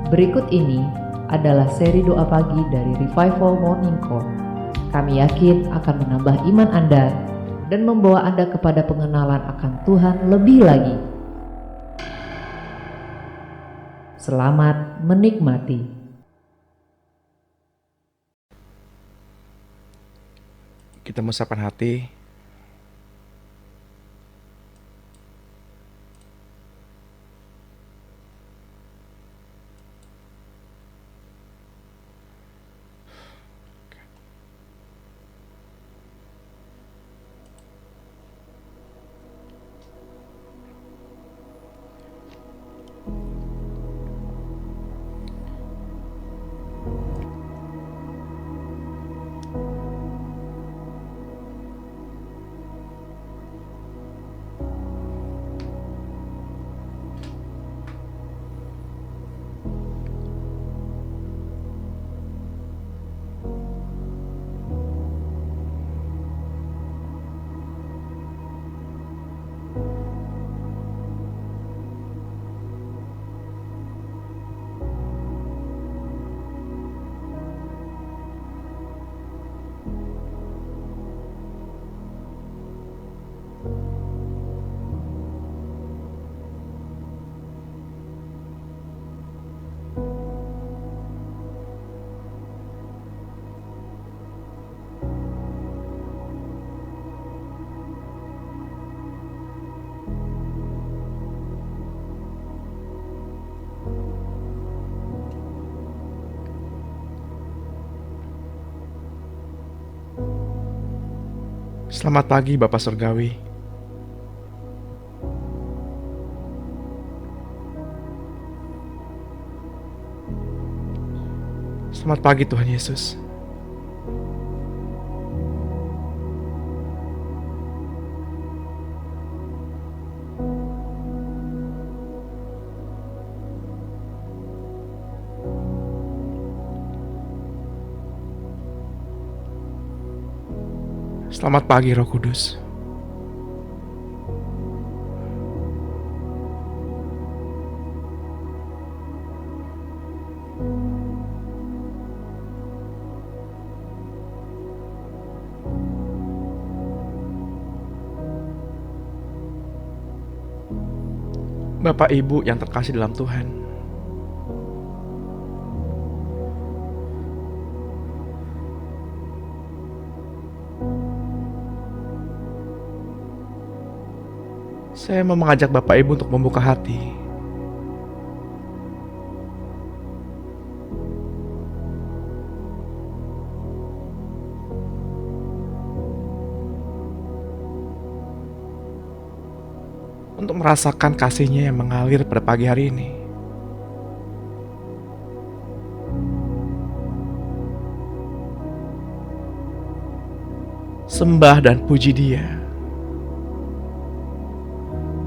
Berikut ini adalah seri doa pagi dari Revival Morning Call. Kami yakin akan menambah iman Anda dan membawa Anda kepada pengenalan akan Tuhan lebih lagi. Selamat menikmati. Kita musahkan hati. Selamat pagi Bapak Surgawi. Selamat pagi Tuhan Yesus. Selamat pagi Roh Kudus. Bapak Ibu yang terkasih dalam Tuhan, saya mau mengajak Bapak Ibu untuk membuka hati. Untuk merasakan kasih-Nya yang mengalir pada pagi hari ini. Sembah dan puji Dia.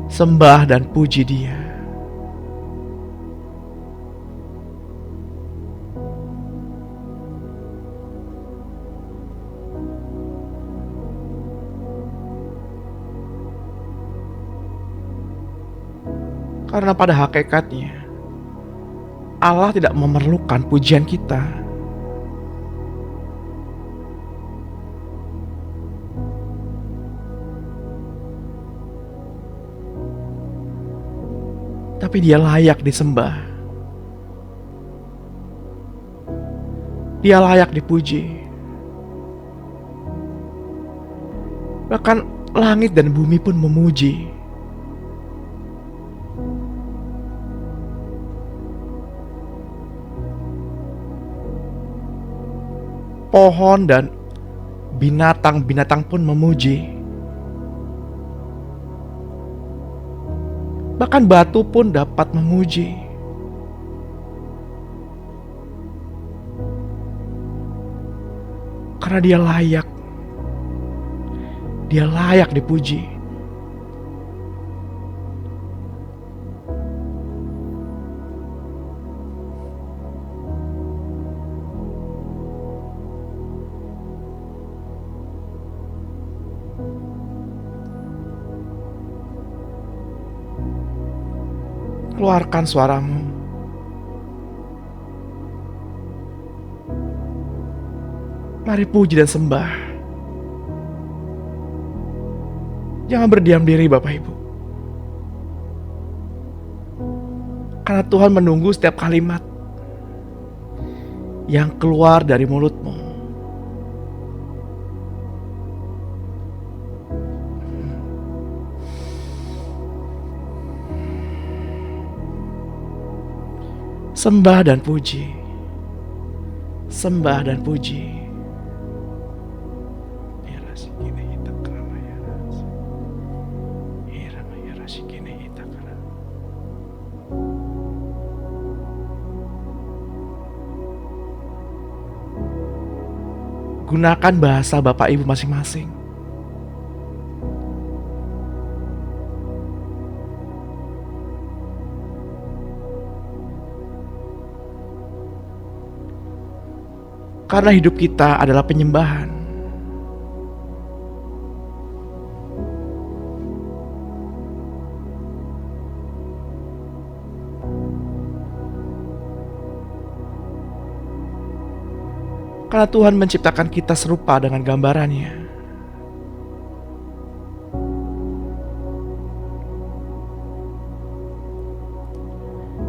Sembah dan puji Dia. Karena pada hakikatnya Allah tidak memerlukan pujian kita. Tapi Dia layak disembah. Dia layak dipuji. Bahkan langit dan bumi pun memuji. Pohon dan binatang-binatang pun memuji. Bahkan batu pun dapat memuji. Karena Dia layak. Dia layak dipuji. Keluarkan suaramu. Mari puji dan sembah. Jangan berdiam diri Bapak Ibu. Karena Tuhan menunggu setiap kalimat yang keluar dari mulutmu. Sembah dan puji. Sembah dan puji. Gunakan bahasa Bapak Ibu masing-masing. Karena hidup kita adalah penyembahan. Karena Tuhan menciptakan kita serupa dengan gambarannya.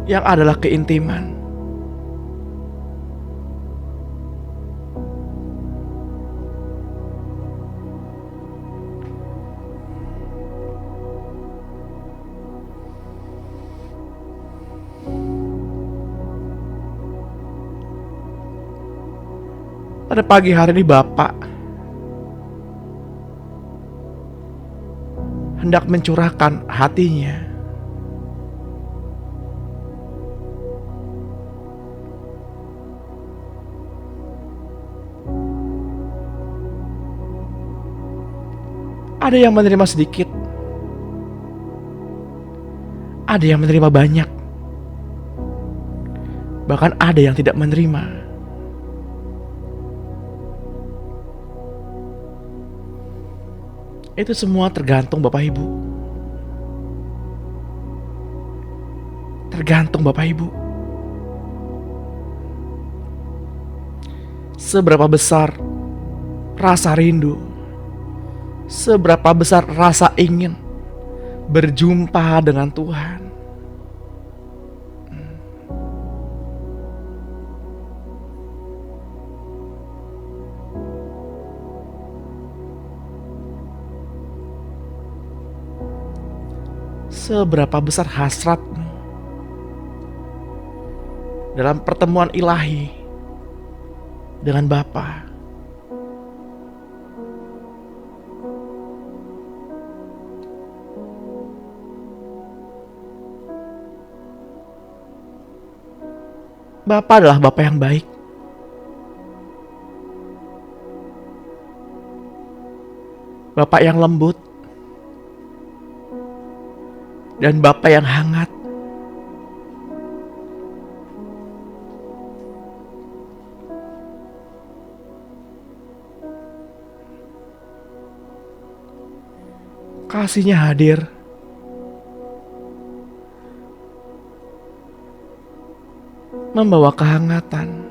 Yang adalah keintiman. Pada pagi hari ini Bapak hendak mencurahkan hatinya. Ada yang menerima sedikit, ada yang menerima banyak, bahkan ada yang tidak menerima. Itu semua tergantung Bapak Ibu. Tergantung Bapak Ibu. Seberapa besar rasa rindu, seberapa besar rasa ingin berjumpa dengan Tuhan. Seberapa besar hasratmu dalam pertemuan ilahi dengan Bapa. Bapa adalah Bapa yang baik. Bapa yang lembut. Dan Bapa yang hangat. Kasih-Nya hadir membawa kehangatan.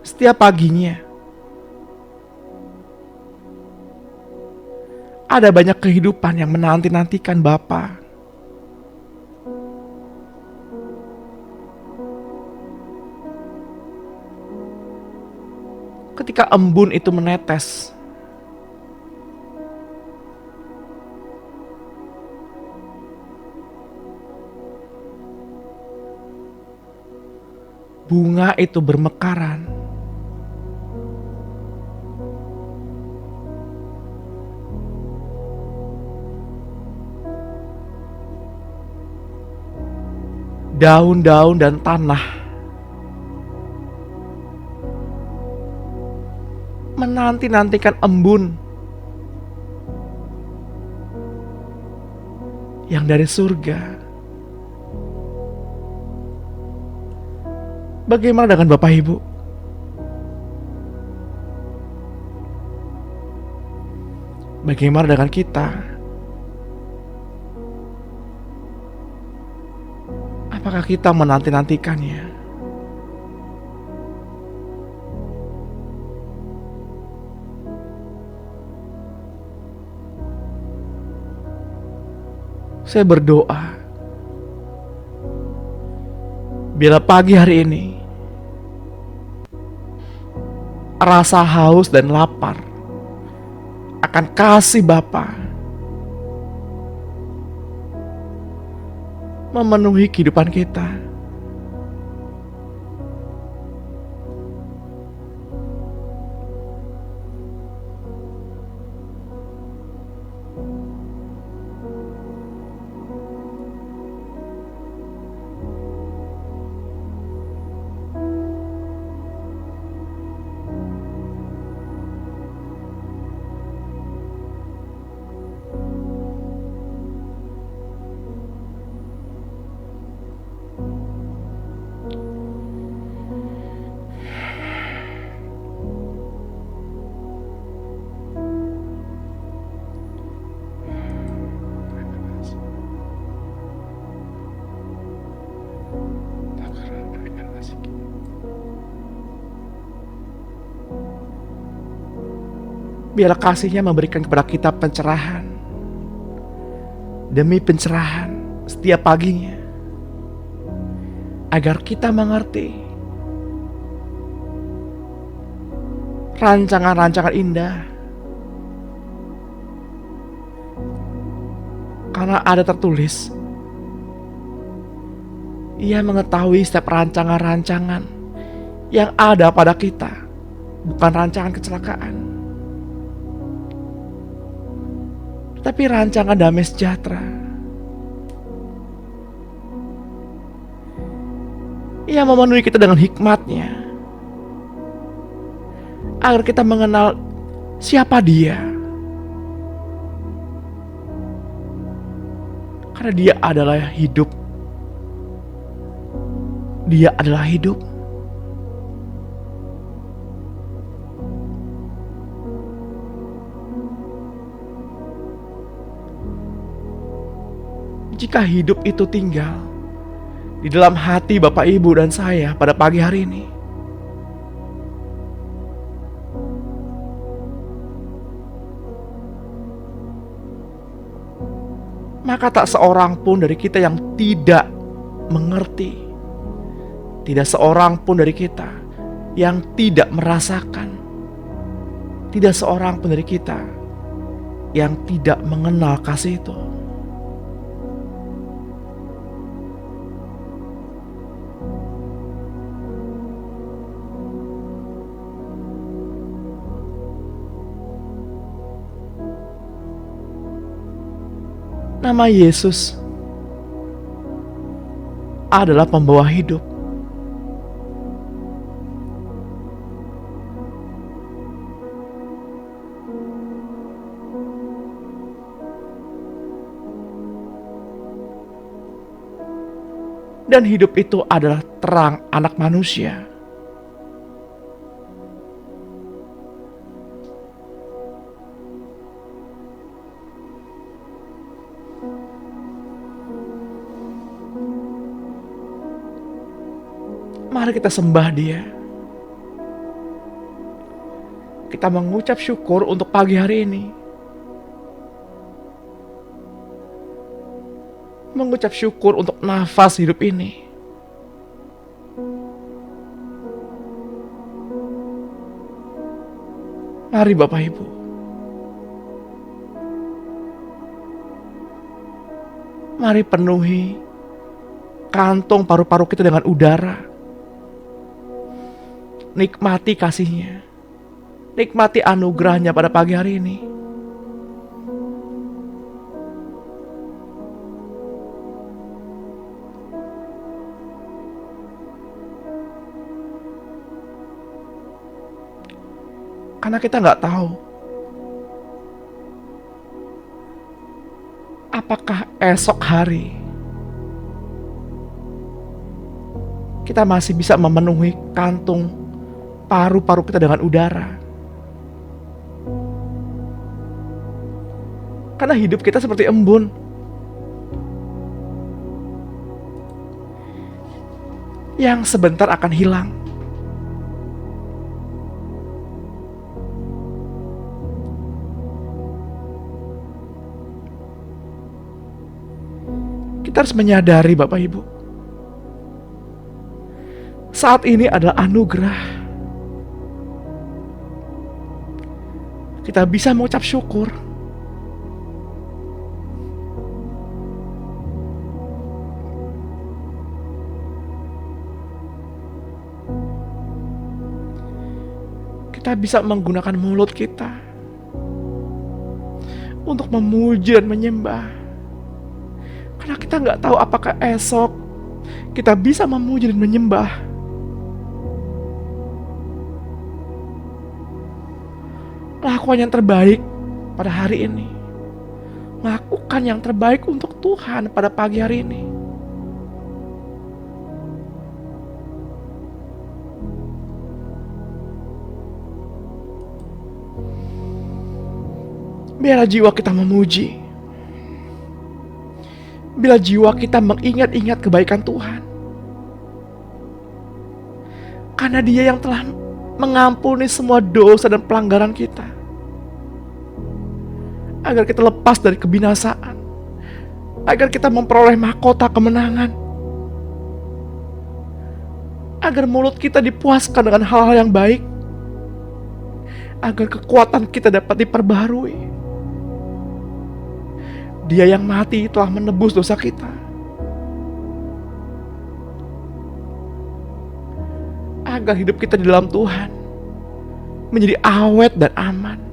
Setiap paginya ada banyak kehidupan yang menanti-nantikan Bapa. Ketika embun itu menetes, bunga itu bermekaran. Daun-daun dan tanah menanti-nantikan embun yang dari surga. Bagaimana dengan Bapak Ibu? Bagaimana dengan kita? Apakah kita menanti-nantikannya? Saya berdoa, bila pagi hari ini rasa haus dan lapar akan kasih Bapa memenuhi kehidupan kita. Biarlah kasih-Nya memberikan kepada kita pencerahan demi pencerahan setiap paginya, agar kita mengerti rancangan-rancangan indah. Karena ada tertulis, Ia mengetahui setiap rancangan-rancangan yang ada pada kita, bukan rancangan kecelakaan, tapi rancangan damai sejahtera. Ia memenuhi kita dengan hikmat-Nya, agar kita mengenal siapa Dia. Karena Dia adalah hidup. Dia adalah hidup. Jika hidup itu tinggal di dalam hati Bapak, Ibu, dan saya pada pagi hari ini, maka tak seorang pun dari kita yang tidak mengerti, tidak seorang pun dari kita yang tidak merasakan, tidak seorang pun dari kita yang tidak mengenal kasih itu. Nama Yesus adalah pembawa hidup. Dan hidup itu adalah terang anak manusia. Mari kita sembah Dia. Kita mengucap syukur untuk pagi hari ini. Mengucap syukur untuk nafas hidup ini. Mari Bapak Ibu, mari penuhi kantong paru-paru kita dengan udara. Nikmati kasih-Nya, nikmati anugerah-Nya pada pagi hari ini. Karena kita nggak tahu apakah esok hari kita masih bisa memenuhi kantung paru-paru kita dengan udara. Karena hidup kita seperti embun. yang sebentar akan hilang. Kita harus menyadari Bapak Ibu, saat ini adalah anugerah. Kita bisa mengucap syukur. Kita bisa menggunakan mulut kita untuk memuji dan menyembah. Karena kita nggak tahu apakah esok kita bisa memuji dan menyembah. Lakukan yang terbaik pada hari ini. Lakukan yang terbaik untuk Tuhan pada pagi hari ini. Biarlah jiwa kita memuji. Bila jiwa kita mengingat-ingat kebaikan Tuhan. Karena Dia yang telah mengampuni semua dosa dan pelanggaran kita. Agar kita lepas dari kebinasaan. Agar kita memperoleh mahkota kemenangan. Agar mulut kita dipuaskan dengan hal-hal yang baik. Agar kekuatan kita dapat diperbaharui. Dia yang mati telah menebus dosa kita. Agar hidup kita di dalam Tuhan menjadi awet dan aman.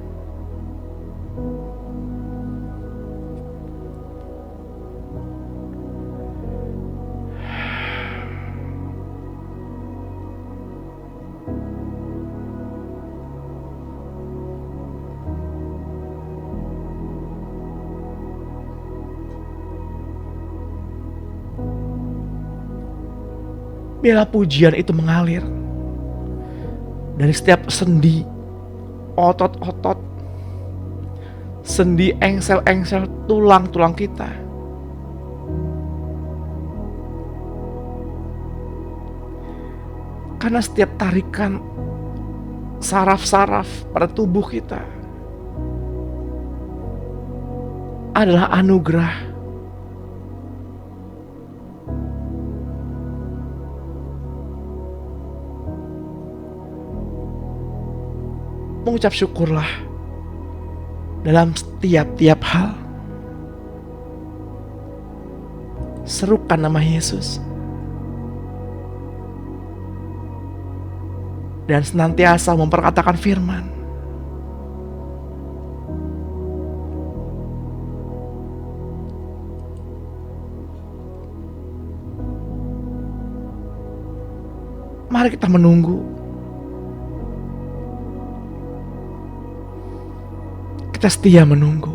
Biarlah pujian itu mengalir dari setiap sendi, otot-otot, sendi, engsel-engsel, tulang-tulang kita. Karena setiap tarikan saraf-saraf pada tubuh kita adalah anugerah. Mengucap syukurlah dalam setiap hal. Serukan nama Yesus. Dan senantiasa memperkatakan firman. Mari kita menunggu. Kita setia menunggu.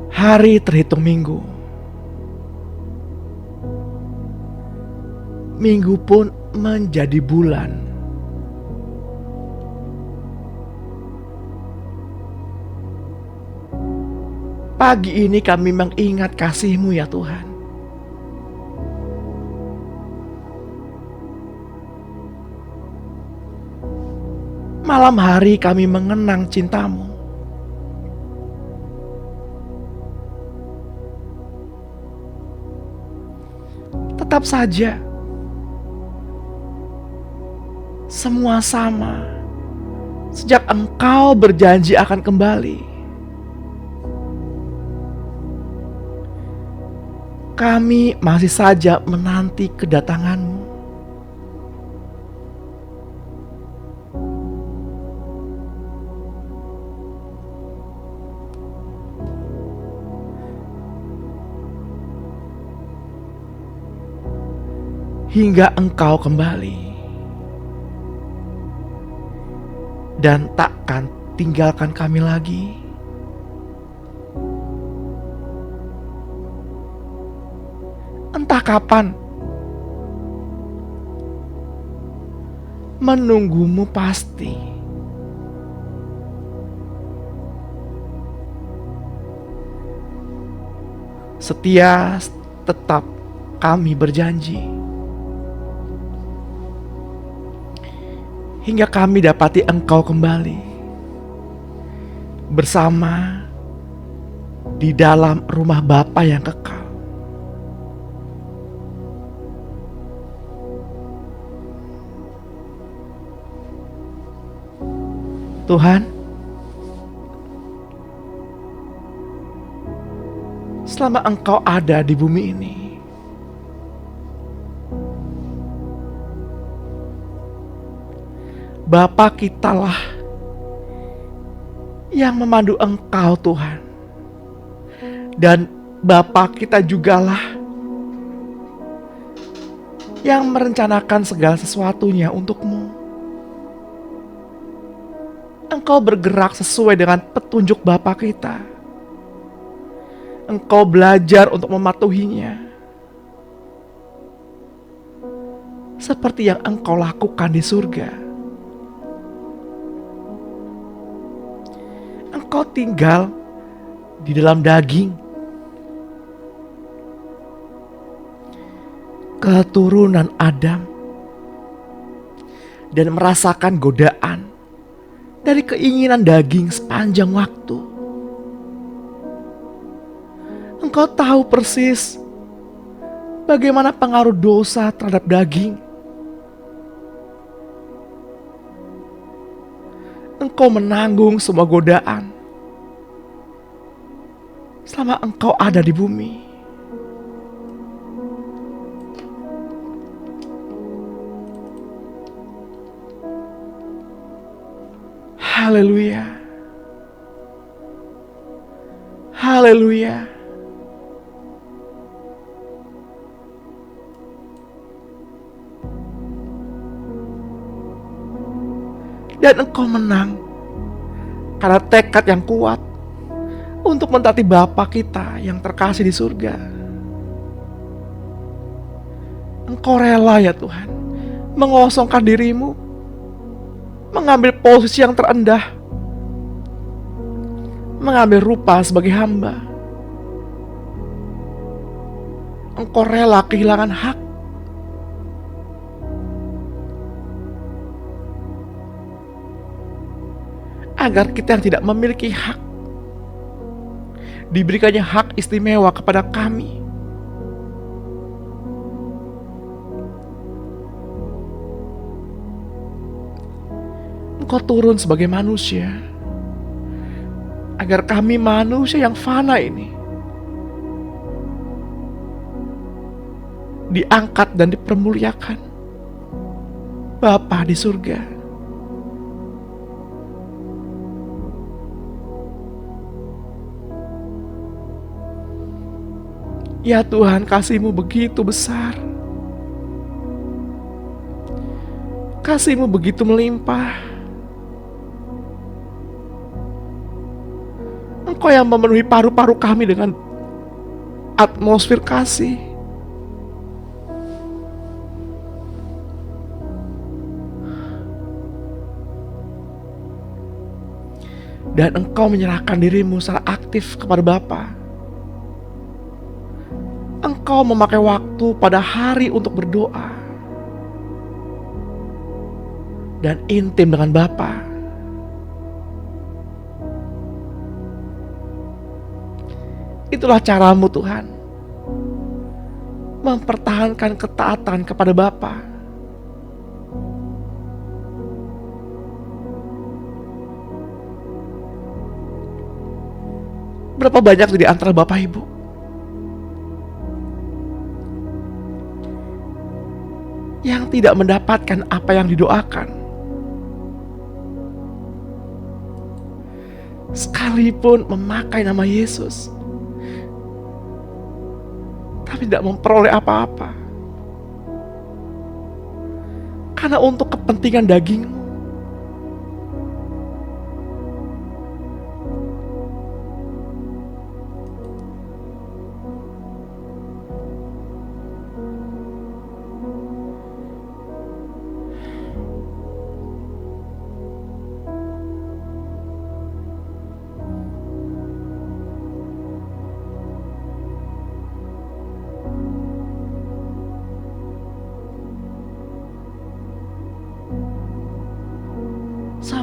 Hari terhitung minggu. Minggu pun menjadi bulan. Pagi ini kami mengingat kasih-Mu ya Tuhan. Malam hari kami mengenang cinta-Mu. Tetap saja, semua sama. Sejak Engkau berjanji akan kembali, kami masih saja menanti kedatangan-Mu. Hingga Engkau kembali dan takkan tinggalkan kami lagi. Entah kapan, menunggu-Mu pasti. setia tetap kami berjanji, hingga kami dapati Engkau kembali bersama di dalam rumah Bapa yang kekal. Tuhan, selama Engkau ada di bumi ini, Bapa kitalah yang memandu Engkau Tuhan. Dan Bapa kita jugalah yang merencanakan segala sesuatunya untuk-Mu. Engkau bergerak sesuai dengan petunjuk Bapa kita. Engkau belajar untuk mematuhinya, seperti yang Engkau lakukan di surga. Engkau tinggal di dalam daging, keturunan Adam, dan merasakan godaan dari keinginan daging sepanjang waktu. Engkau tahu persis bagaimana pengaruh dosa terhadap daging. Engkau menanggung semua godaan selama Engkau ada di bumi. Haleluya. Haleluya. Dan Engkau menang karena tekad yang kuat untuk mentaati Bapa kita yang terkasih di surga. Engkau rela ya Tuhan mengosongkan dirimu, mengambil posisi yang terendah, mengambil rupa sebagai hamba. Engkau rela kehilangan hak agar kita yang tidak memiliki hak diberikannya hak istimewa kepada kami. Engkau turun sebagai manusia agar kami manusia yang fana ini diangkat dan dipermuliakan Bapa di surga. Ya Tuhan, kasih-Mu begitu besar, kasih-Mu begitu melimpah. Engkau yang memenuhi paru-paru kami dengan atmosfer kasih. Dan Engkau menyerahkan dirimu secara aktif kepada Bapa. Engkau memakai waktu pada hari untuk berdoa dan intim dengan Bapa. Itulah caramu Tuhan, mempertahankan ketaatan kepada Bapa. Berapa banyak di antara Bapak Ibu yang tidak mendapatkan apa yang didoakan, sekalipun memakai nama Yesus, tapi tidak memperoleh apa-apa karena untuk kepentingan dagingmu.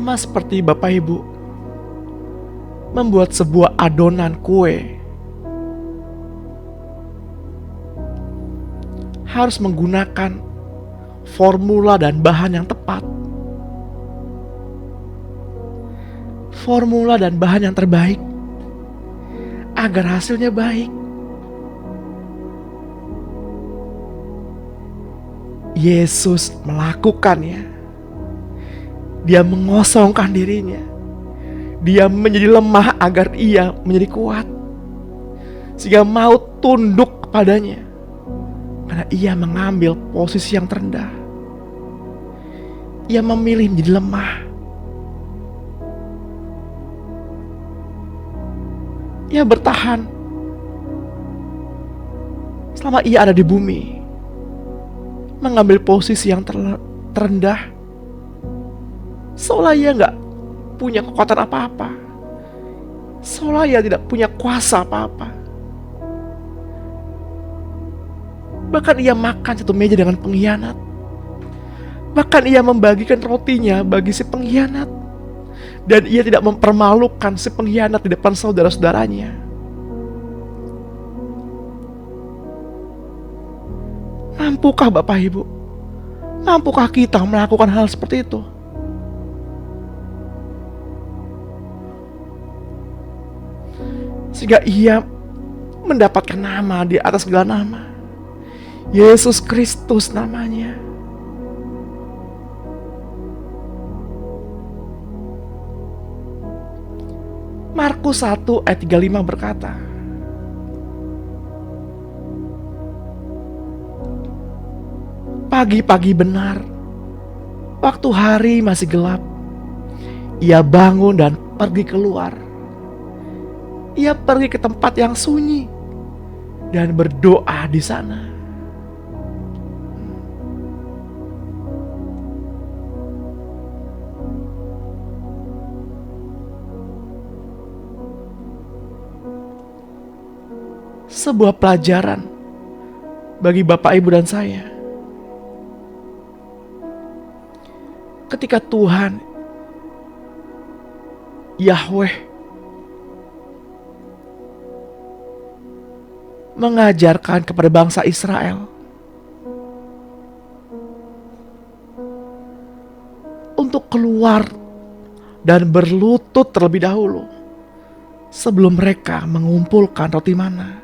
Sama seperti Bapak Ibu membuat sebuah adonan kue, harus menggunakan formula dan bahan yang tepat. Formula dan bahan yang terbaik agar hasilnya baik. Yesus melakukannya. Dia mengosongkan dirinya. Dia menjadi lemah agar ia menjadi kuat, sehingga maut tunduk kepadanya, karena ia mengambil posisi yang terendah. Ia memilih menjadi lemah. Ia bertahan selama ia ada di bumi, mengambil posisi yang terendah, seolah ia gak punya kekuatan apa-apa, seolah ia tidak punya kuasa apa-apa. Bahkan ia makan satu meja dengan pengkhianat. Bahkan ia membagikan rotinya bagi si pengkhianat. Dan ia tidak mempermalukan si pengkhianat di depan saudara-saudaranya. Mampukah Bapak Ibu? Mampukah kita melakukan hal seperti itu? Sehingga ia mendapatkan nama di atas segala nama. Yesus Kristus namanya. Markus 1 ayat 35 berkata, pagi-pagi benar, waktu hari masih gelap, ia bangun dan pergi keluar. Ia pergi ke tempat yang sunyi dan berdoa di sana. Sebuah pelajaran bagi Bapak, Ibu, dan saya. Ketika Tuhan Yahweh mengajarkan kepada bangsa Israel untuk keluar dan berlutut terlebih dahulu sebelum mereka mengumpulkan roti mana.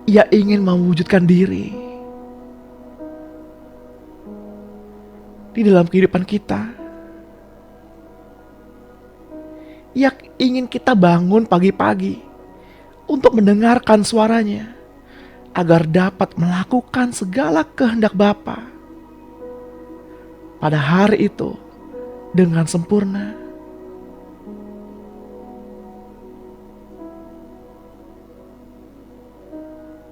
Ia ingin mewujudkan diri di dalam kehidupan kita. Ia ingin kita bangun pagi-pagi untuk mendengarkan suaranya, agar dapat melakukan segala kehendak Bapa pada hari itu dengan sempurna.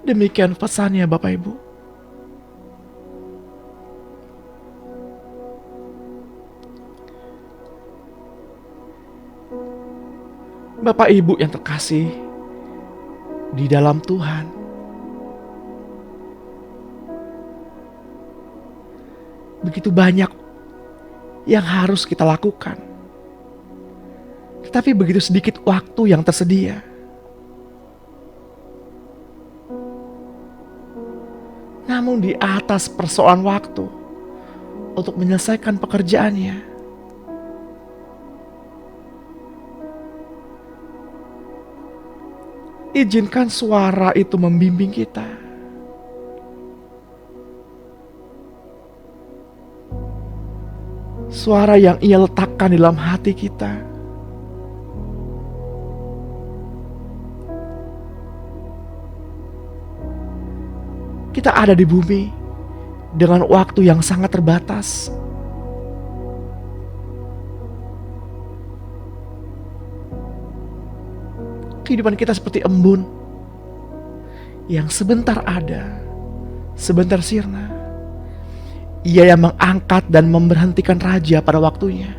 Demikian pesannya Bapak Ibu. Bapak Ibu yang terkasih di dalam Tuhan, begitu banyak yang harus kita lakukan, tetapi begitu sedikit waktu yang tersedia. Namun di atas persoalan waktu untuk menyelesaikan pekerjaannya, izinkan suara itu membimbing kita. Suara yang ia letakkan di dalam hati kita. Kita ada di bumi dengan waktu yang sangat terbatas. Kehidupan kita seperti embun yang sebentar ada, sebentar sirna. Ia yang mengangkat dan memberhentikan raja pada waktunya.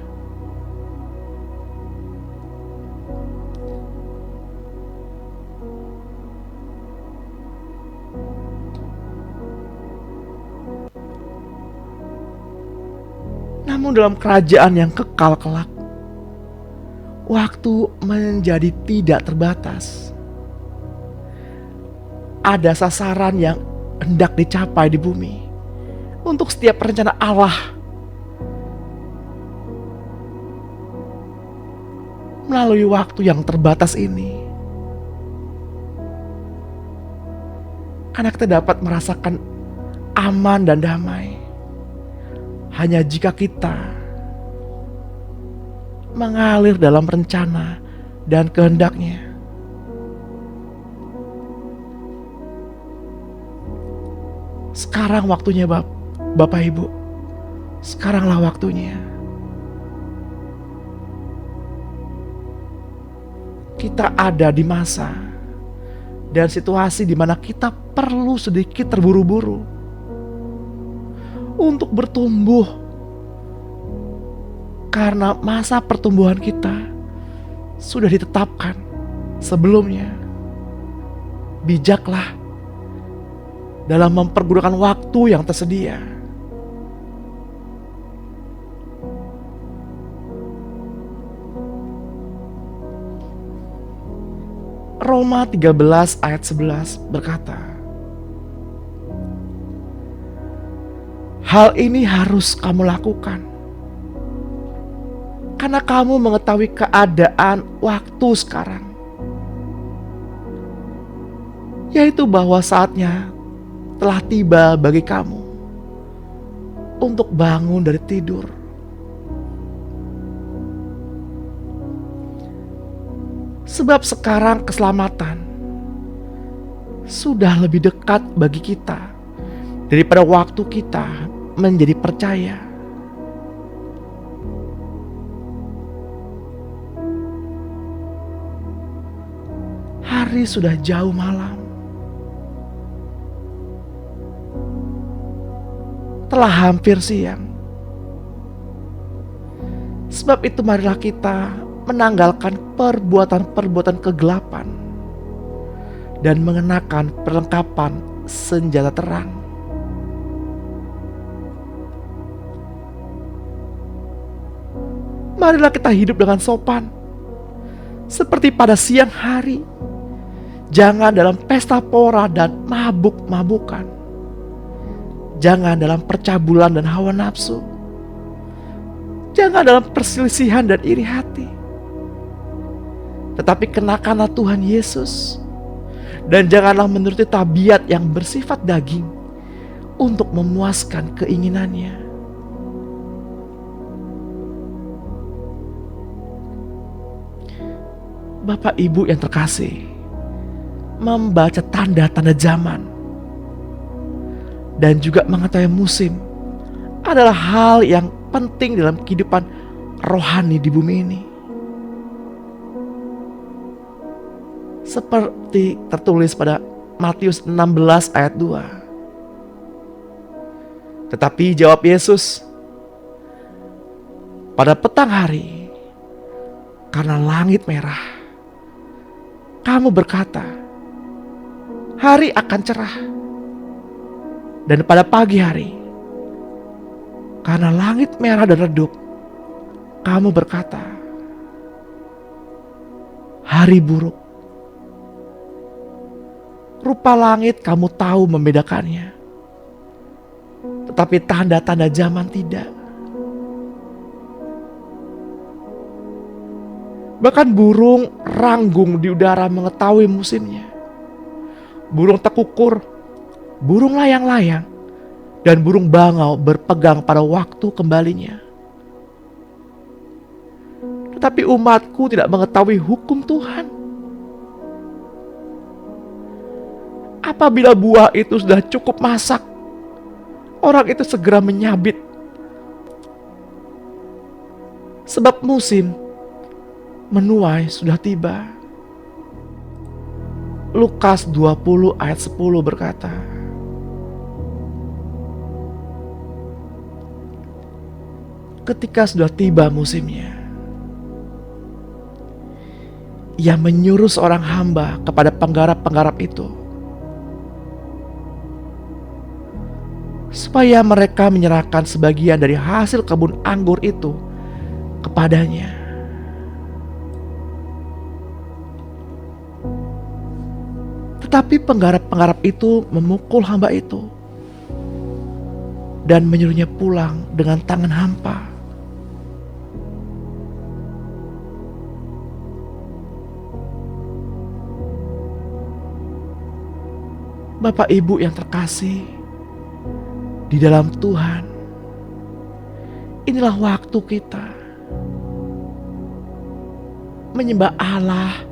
Namun dalam kerajaan yang kekal kelak, waktu menjadi tidak terbatas. Ada sasaran yang hendak dicapai di bumi untuk setiap rencana Allah. Melalui waktu yang terbatas ini, anak kita dapat merasakan aman dan damai hanya jika kita mengalir dalam rencana dan kehendaknya. Sekarang waktunya Bapak Ibu, sekaranglah waktunya. Kita ada di masa dan situasi di mana kita perlu sedikit terburu-buru untuk bertumbuh, karena masa pertumbuhan kita sudah ditetapkan sebelumnya. Bijaklah dalam mempergunakan waktu yang tersedia. Roma 13 ayat 11 berkata, hal ini harus kamu lakukan karena kamu mengetahui keadaan waktu sekarang, yaitu bahwa saatnya telah tiba bagi kamu untuk bangun dari tidur. Sebab sekarang keselamatan sudah lebih dekat bagi kita daripada waktu kita menjadi percaya. Hari sudah jauh malam. Telah hampir siang. Sebab itu marilah kita menanggalkan perbuatan-perbuatan kegelapan dan mengenakan perlengkapan senjata terang. Marilah kita hidup dengan sopan seperti pada siang hari. Jangan dalam pesta pora dan mabuk-mabukan. Jangan dalam percabulan dan hawa nafsu. Jangan dalam perselisihan dan iri hati. Tetapi kenakanlah Tuhan Yesus, dan janganlah menuruti tabiat yang bersifat daging untuk memuaskan keinginannya. Bapak Ibu yang terkasih, membaca tanda-tanda zaman dan juga mengetahui musim adalah hal yang penting dalam kehidupan rohani di bumi ini. Seperti tertulis pada Matius 16 ayat 2. Tetapi jawab Yesus, pada petang hari, karena langit merah, kamu berkata, hari akan cerah. Dan pada pagi hari, karena langit merah dan redup, kamu berkata, hari buruk. Rupa langit kamu tahu membedakannya, tetapi tanda-tanda zaman tidak. Bahkan burung ranggung di udara mengetahui musimnya. Burung tekukur, burung layang-layang, dan burung bangau berpegang pada waktu kembalinya. Tetapi umatku tidak mengetahui hukum Tuhan. Apabila buah itu sudah cukup masak, orang itu segera menyabit. Sebab musim menuai sudah tiba. Lukas 20 ayat 10 berkata, ketika sudah tiba musimnya, ia menyuruh seorang hamba kepada penggarap-penggarap itu, supaya mereka menyerahkan sebagian dari hasil kebun anggur itu kepadanya. Tetapi penggarap-penggarap itu memukul hamba itu dan menyuruhnya pulang dengan tangan hampa. Bapak Ibu yang terkasih di dalam Tuhan, inilah waktu kita menyembah Allah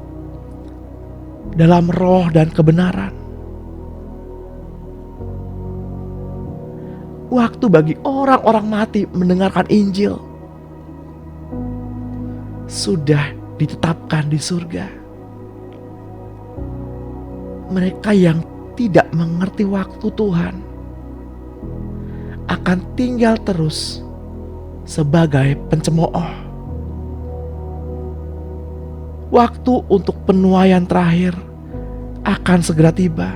dalam roh dan kebenaran. Waktu bagi orang-orang mati mendengarkan Injil sudah ditetapkan di surga. Mereka yang tidak mengerti waktu Tuhan akan tinggal terus sebagai pencemooh. Waktu untuk penuaian terakhir akan segera tiba.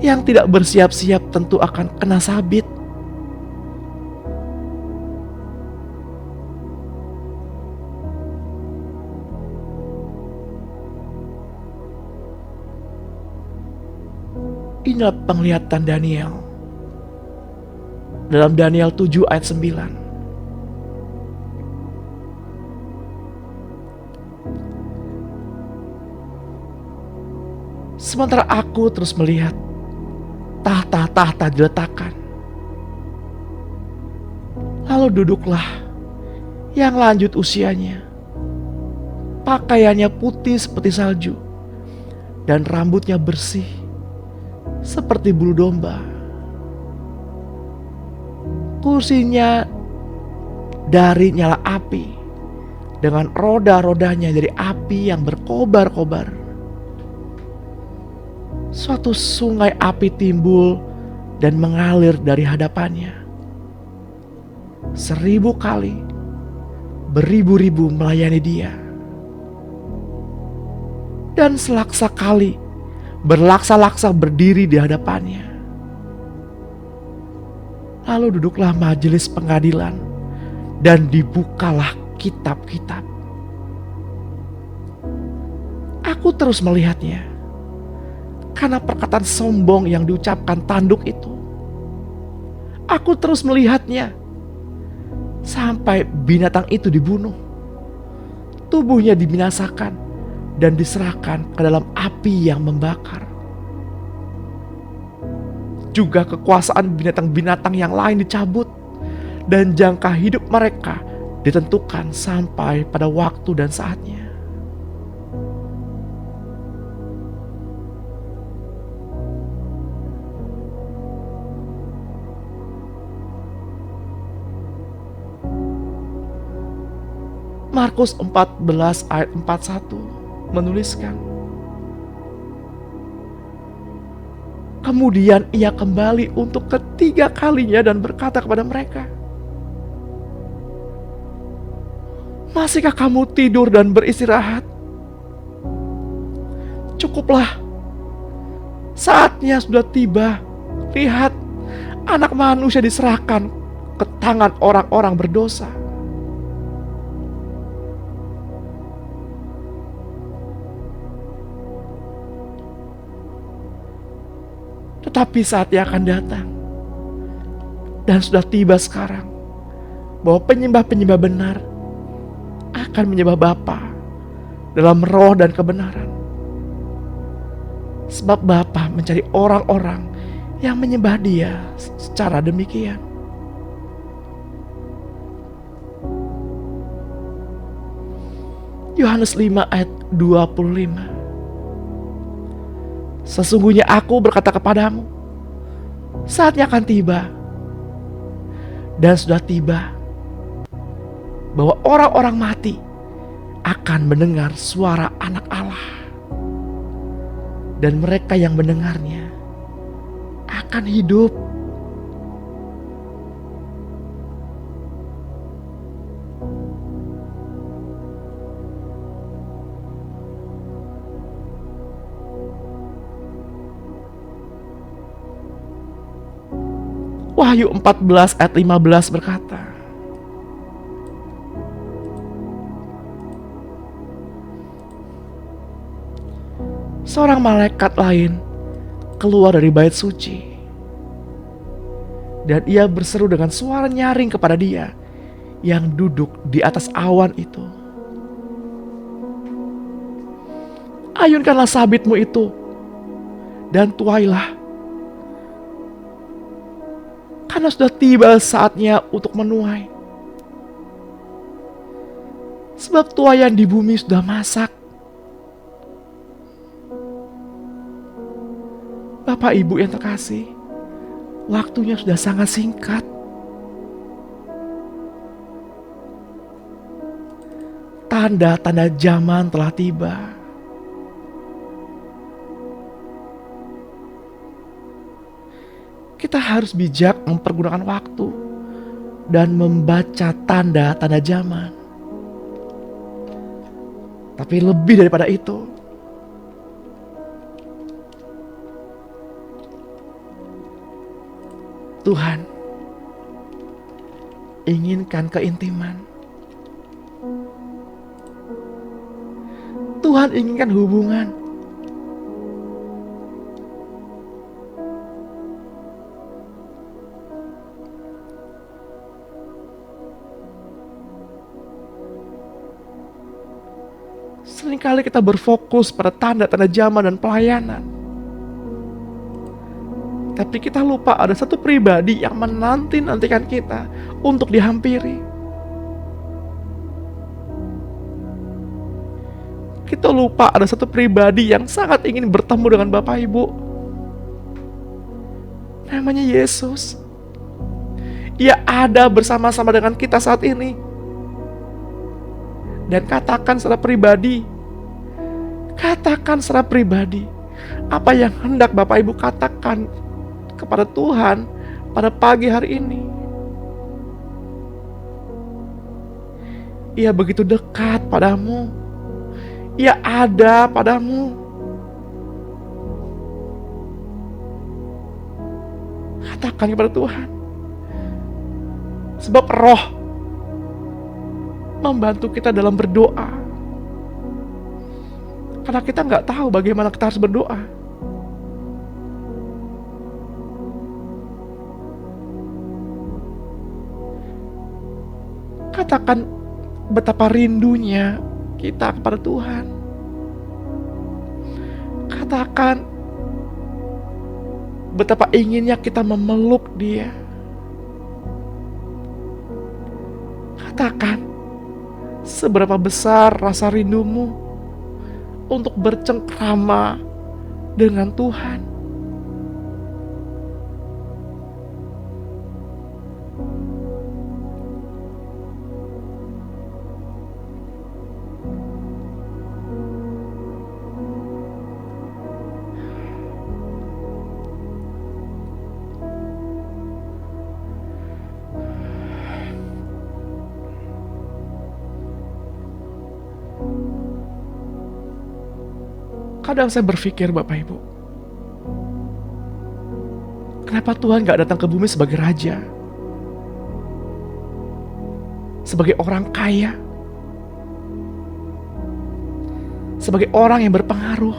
Yang tidak bersiap-siap tentu akan kena sabit. Inilah penglihatan Daniel dalam Daniel 7 ayat 9. Sementara aku terus melihat tahta-tahta diletakkan. Lalu duduklah yang lanjut usianya. Pakaiannya putih seperti salju dan rambutnya bersih seperti bulu domba. Kursinya dari nyala api, dengan roda-rodanya dari api yang berkobar-kobar. Suatu sungai api timbul dan mengalir dari hadapannya. 1000 kali, beribu-ribu melayani dia. Dan selaksa kali, berlaksa-laksa berdiri di hadapannya. Lalu duduklah majelis pengadilan dan dibukalah kitab-kitab. Aku terus melihatnya karena perkataan sombong yang diucapkan tanduk itu. Aku terus melihatnya sampai binatang itu dibunuh. Tubuhnya dibinasakan dan diserahkan ke dalam api yang membakar. Juga kekuasaan binatang-binatang yang lain dicabut, dan jangka hidup mereka ditentukan sampai pada waktu dan saatnya. Markus 14 ayat 41 menuliskan, kemudian ia kembali untuk ketiga kalinya dan berkata kepada mereka, masihkah kamu tidur dan beristirahat? Cukuplah, saatnya sudah tiba. Lihat, Anak Manusia diserahkan ke tangan orang-orang berdosa. Tetapi saatnya akan datang, dan sudah tiba sekarang, bahwa penyembah-penyembah benar akan menyembah Bapa dalam roh dan kebenaran. Sebab Bapa mencari orang-orang yang menyembah Dia secara demikian. Yohanes 5 ayat 25. Sesungguhnya aku berkata kepadamu, saatnya akan tiba, dan sudah tiba, bahwa orang-orang mati akan mendengar suara Anak Allah, dan mereka yang mendengarnya akan hidup. Wahyu 14 ayat 15 berkata, seorang malaikat lain keluar dari bait suci, dan ia berseru dengan suara nyaring kepada dia yang duduk di atas awan itu, ayunkanlah sabitmu itu dan tuailah, karena sudah tiba saatnya untuk menuai. Sebab tuaian di bumi sudah masak. Bapak Ibu yang terkasih, waktunya sudah sangat singkat. Tanda-tanda zaman telah tiba. Kita harus bijak mempergunakan waktu dan membaca tanda-tanda zaman. Tapi lebih daripada itu, Tuhan inginkan keintiman. Tuhan inginkan hubungan. Seringkali kita berfokus pada tanda-tanda zaman dan pelayanan. Tapi kita lupa ada satu pribadi yang menanti-nantikan kita untuk dihampiri. Kita lupa ada satu pribadi yang sangat ingin bertemu dengan Bapak Ibu. Namanya Yesus. Ia ada bersama-sama dengan kita saat ini. Dan katakan secara pribadi, apa yang hendak Bapak Ibu katakan kepada Tuhan pada pagi hari ini. Ia begitu dekat padamu. Ia ada padamu. Katakan kepada Tuhan. Sebab Roh membantu kita dalam berdoa. Karena kita nggak tahu bagaimana kita harus berdoa. Katakan betapa rindunya kita kepada Tuhan. Katakan betapa inginnya kita memeluk Dia. Katakan seberapa besar rasa rindumu untuk bercengkrama dengan Tuhan. Kadang saya berpikir, Bapak Ibu, kenapa Tuhan gak datang ke bumi sebagai raja, sebagai orang kaya, sebagai orang yang berpengaruh,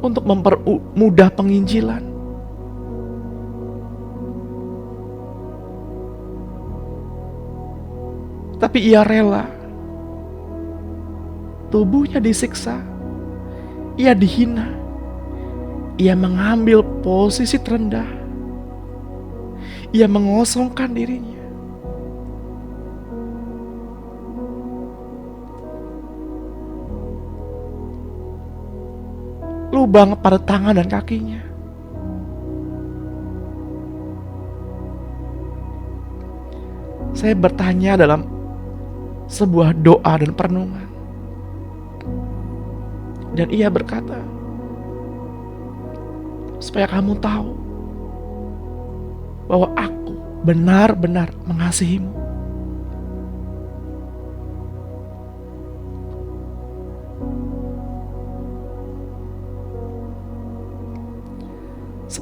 untuk mempermudah penginjilan. Tapi Ia rela. Tubuhnya disiksa. Ia dihina. Ia mengambil posisi terendah. Ia mengosongkan dirinya. Lubang pada tangan dan kakinya. Saya bertanya dalam sebuah doa dan perenungan. Dan Ia berkata, supaya kamu tahu bahwa Aku benar-benar mengasihimu.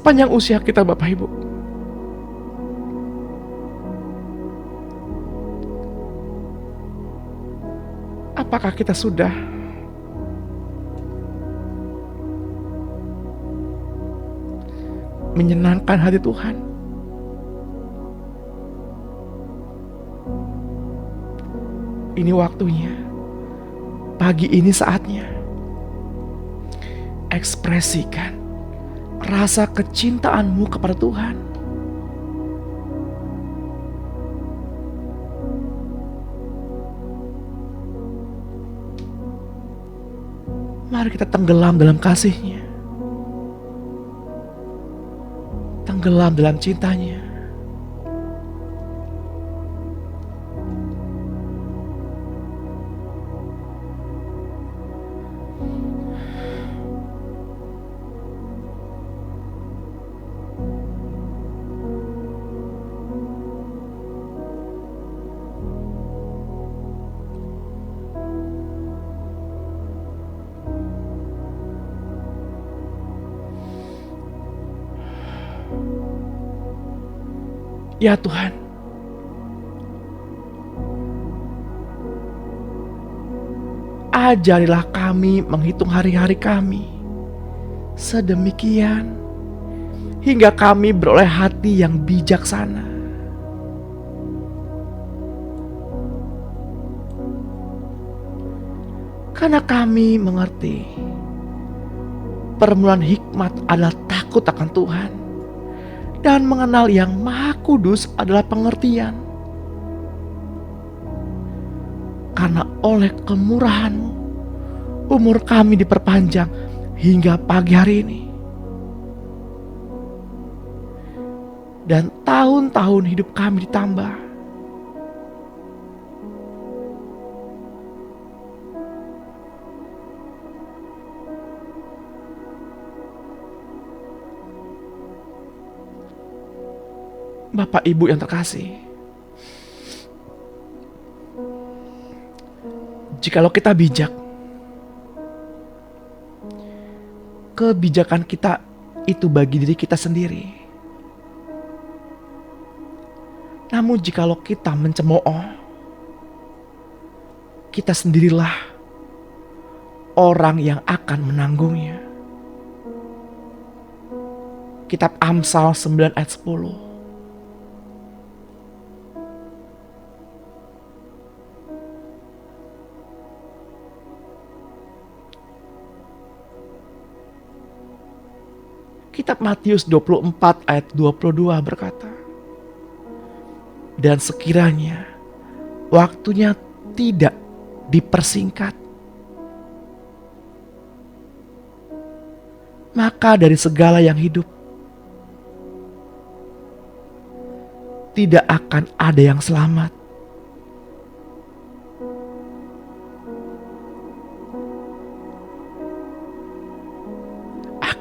sepanjang usia kita Bapak Ibu. Apakah kita sudah menyenangkan hati Tuhan? Ini waktunya, pagi ini saatnya. Ekspresikan rasa kecintaanmu kepada Tuhan. Mari kita tenggelam dalam kasih-Nya. Tenggelam dalam cintanya. Ya Tuhan, ajarilah kami menghitung hari-hari kami sedemikian hingga kami beroleh hati yang bijaksana. Karena kami mengerti permulaan hikmat adalah takut akan Tuhan, dan mengenal yang Maha Kudus adalah pengertian. Karena oleh kemurahan-Mu, umur kami diperpanjang hingga pagi hari ini. Dan tahun-tahun hidup kami ditambah. Bapak Ibu yang terkasih, jikalau kita bijak, kebijakan kita itu bagi diri kita sendiri. Namun jikalau kita mencemooh, kita sendirilah orang yang akan menanggungnya. Kitab Amsal 9 ayat 10. Kitab Matius 24 ayat 22 berkata, dan sekiranya waktunya tidak dipersingkat, maka dari segala yang hidup tidak akan ada yang selamat.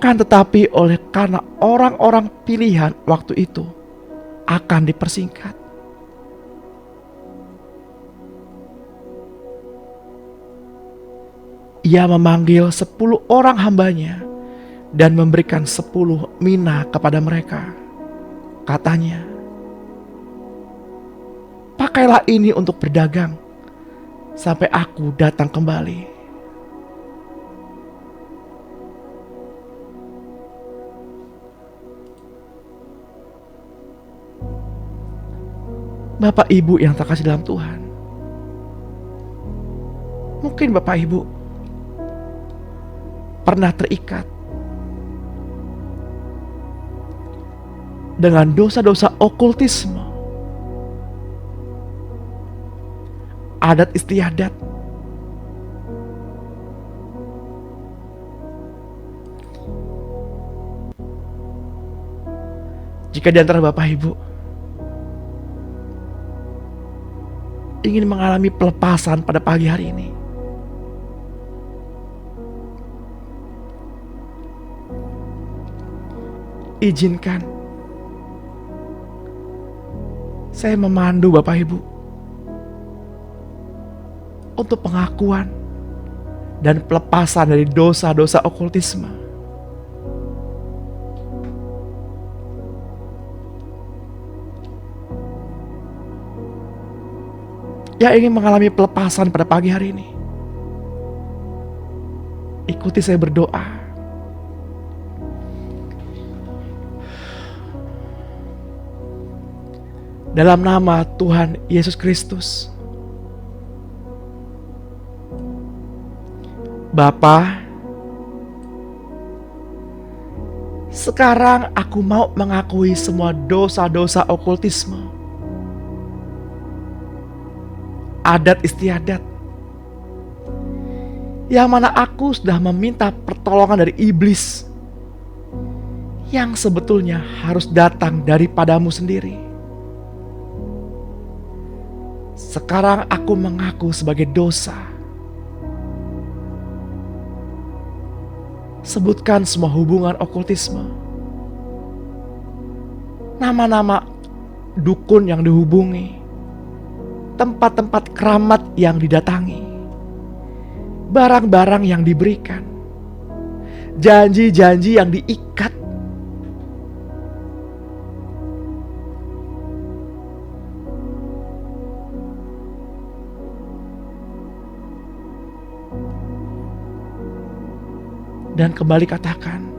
Akan tetapi oleh karena orang-orang pilihan waktu itu akan dipersingkat. Ia memanggil 10 orang hambanya dan memberikan 10 mina kepada mereka. Katanya, pakailah ini untuk berdagang sampai aku datang kembali. Bapak Ibu yang terkasih dalam Tuhan, mungkin Bapak Ibu pernah terikat dengan dosa-dosa okultisme, adat istiadat, jika di antara Bapak Ibu ingin mengalami pelepasan pada pagi hari ini, izinkan saya memandu Bapak Ibu untuk pengakuan dan pelepasan dari dosa-dosa okultisme. yang ingin mengalami pelepasan pada pagi hari ini, ikuti saya berdoa. Dalam nama Tuhan Yesus Kristus, Bapa, sekarang aku mau mengakui semua dosa-dosa okultisme, adat istiadat, yang mana aku sudah meminta pertolongan dari iblis, yang sebetulnya harus datang daripadamu sendiri. Sekarang aku mengaku sebagai dosa. Sebutkan semua hubungan okultisme, nama-nama dukun yang dihubungi, tempat-tempat keramat yang didatangi, barang-barang yang diberikan, janji-janji yang diikat. Dan kembali katakan,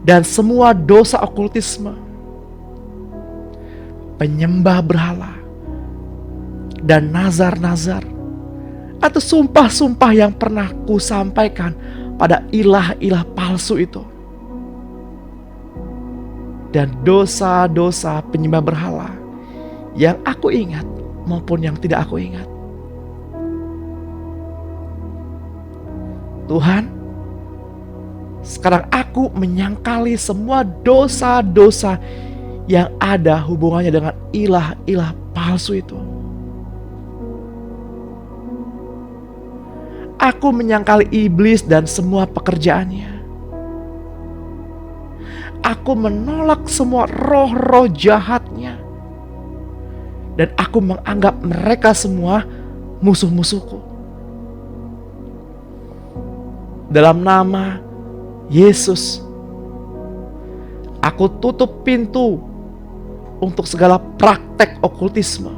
dan semua dosa okultisme, penyembah berhala, dan nazar-nazar, atau sumpah-sumpah yang pernah ku sampaikan pada ilah-ilah palsu itu, dan dosa-dosa penyembah berhala yang aku ingat maupun yang tidak aku ingat. Tuhan, sekarang aku menyangkali semua dosa-dosa yang ada hubungannya dengan ilah-ilah palsu itu. Aku menyangkali iblis dan semua pekerjaannya. Aku menolak semua roh-roh jahatnya. Dan aku menganggap mereka semua musuh-musuhku. Dalam nama Yesus, aku tutup pintu untuk segala praktek okultisme.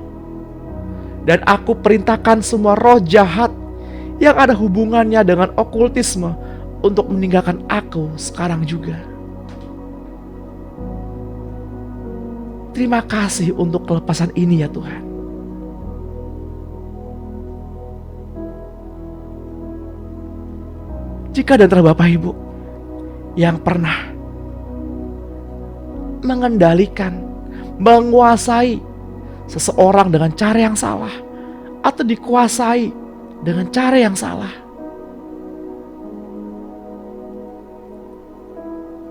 Dan aku perintahkan semua roh jahat yang ada hubungannya dengan okultisme untuk meninggalkan aku sekarang juga. Terima kasih untuk kelepasan ini ya Tuhan. Jika dan Bapak Ibu yang pernah mengendalikan, menguasai seseorang dengan cara yang salah, atau dikuasai dengan cara yang salah,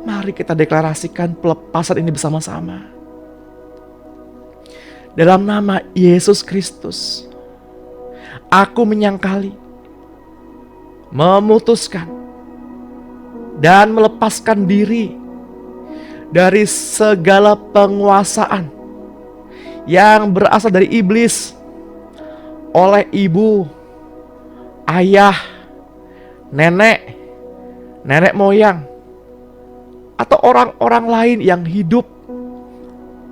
mari kita deklarasikan pelepasan ini bersama-sama. Dalam nama Yesus Kristus, aku menyangkali, memutuskan, dan melepaskan diri dari segala penguasaan yang berasal dari iblis oleh ibu, ayah, nenek moyang, atau orang-orang lain yang hidup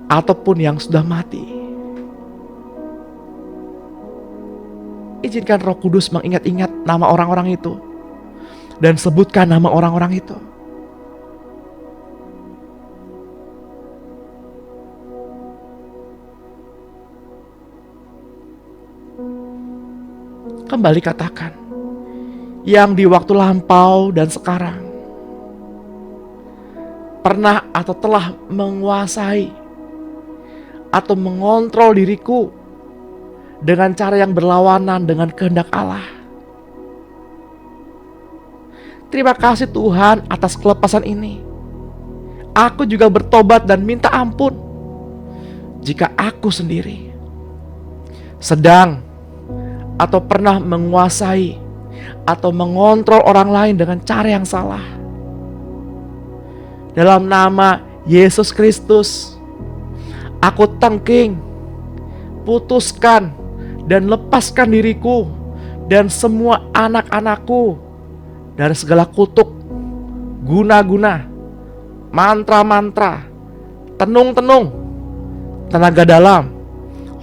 ataupun yang sudah mati. Izinkan Roh Kudus mengingat-ingat nama orang-orang itu dan sebutkan nama orang-orang itu. Kembali katakan, yang di waktu lampau dan sekarang pernah atau telah menguasai atau mengontrol diriku dengan cara yang berlawanan dengan kehendak Allah. Terima kasih Tuhan atas kelepasan ini. Aku juga bertobat dan minta ampun jika aku sendiri sedang atau pernah menguasai atau mengontrol orang lain dengan cara yang salah. Dalam nama Yesus Kristus, aku tengking, putuskan, dan lepaskan diriku dan semua anak-anakku dari segala kutuk, guna-guna, mantra-mantra, tenung-tenung, tenaga dalam,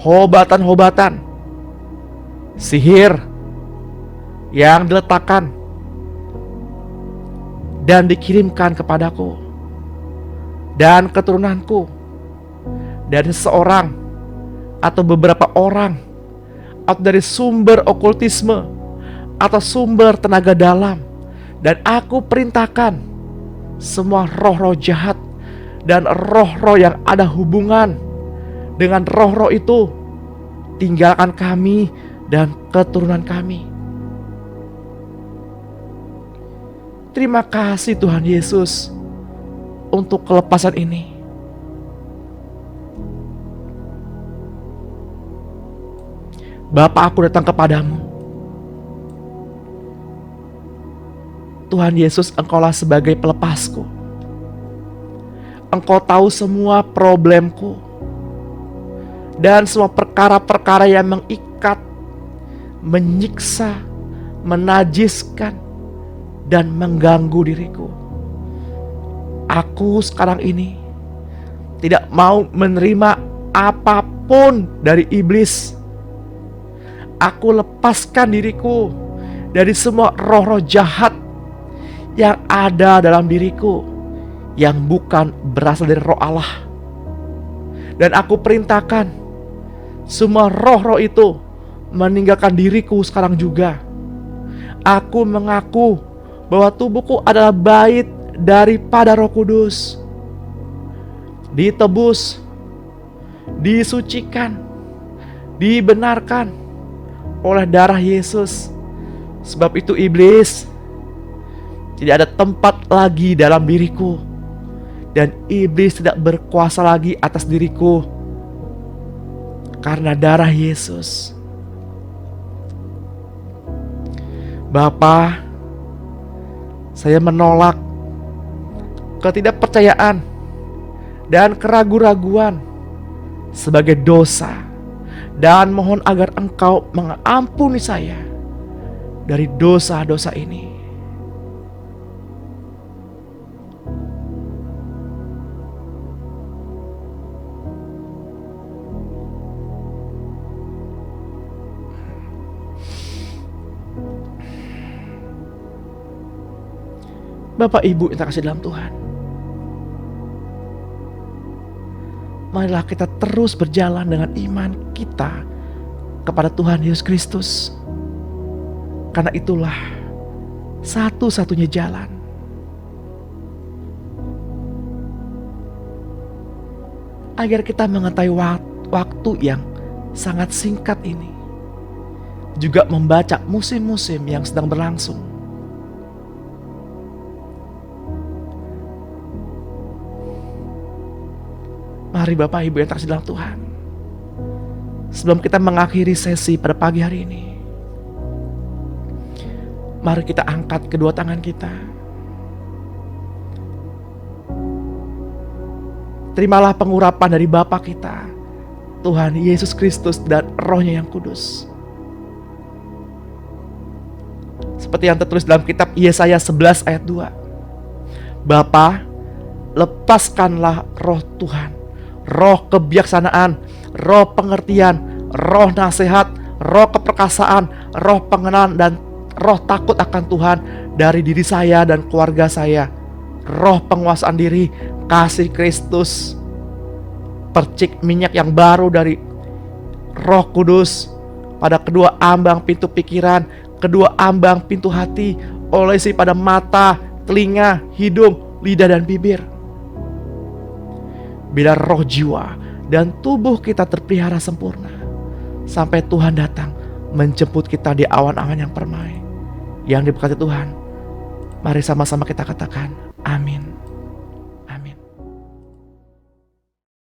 hobatan-hobatan, sihir yang diletakkan dan dikirimkan kepadaku dan keturunanku dari seseorang atau beberapa orang, atau dari sumber okultisme atau sumber tenaga dalam. Dan aku perintahkan semua roh-roh jahat dan roh-roh yang ada hubungan dengan roh-roh itu, tinggalkan kami dan keturunan kami. Terima kasih Tuhan Yesus untuk kelepasan ini. Bapa, aku datang kepadamu. Tuhan Yesus, Engkaulah sebagai pelepasku. Engkau tahu semua problemku dan semua perkara-perkara yang mengikat, menyiksa, menajiskan, dan mengganggu diriku. Aku sekarang ini tidak mau menerima apapun dari iblis. Aku lepaskan diriku dari semua roh-roh jahat yang ada dalam diriku, yang bukan berasal dari roh Allah. Dan aku perintahkan semua roh-roh itu meninggalkan diriku sekarang juga. Aku mengaku bahwa tubuhku adalah bait daripada Roh Kudus, ditebus, disucikan, dibenarkan oleh darah Yesus. Sebab itu iblis tidak ada tempat lagi dalam diriku, dan iblis tidak berkuasa lagi atas diriku karena darah Yesus. Bapa, saya menolak ketidakpercayaan dan keraguan-raguan sebagai dosa, dan mohon agar Engkau mengampuni saya dari dosa-dosa ini. Bapak Ibu yang terkasih dalam Tuhan, marilah kita terus berjalan dengan iman kita kepada Tuhan Yesus Kristus, karena itulah satu-satunya jalan. Agar kita mengetahui waktu yang sangat singkat ini, juga membaca musim-musim yang sedang berlangsung. Mari Bapak Ibu yang terkasih dalam Tuhan, sebelum kita mengakhiri sesi pada pagi hari ini, mari kita angkat kedua tangan kita. Terimalah pengurapan dari Bapa kita, Tuhan Yesus Kristus, dan Roh-Nya yang kudus. Seperti yang tertulis dalam kitab Yesaya 11 ayat 2. Bapa, lepaskanlah roh Tuhan, roh kebijaksanaan, roh pengertian, roh nasihat, roh keperkasaan, roh pengenalan, dan roh takut akan Tuhan dari diri saya dan keluarga saya. Roh penguasaan diri, kasih Kristus, percik minyak yang baru dari Roh Kudus pada kedua ambang pintu pikiran, kedua ambang pintu hati, olesi pada mata, telinga, hidung, lidah, dan bibir. Bila roh, jiwa, dan tubuh kita terpelihara sempurna sampai Tuhan datang menjemput kita di awan-awan yang permai. Yang diberkati Tuhan, mari sama-sama kita katakan amin.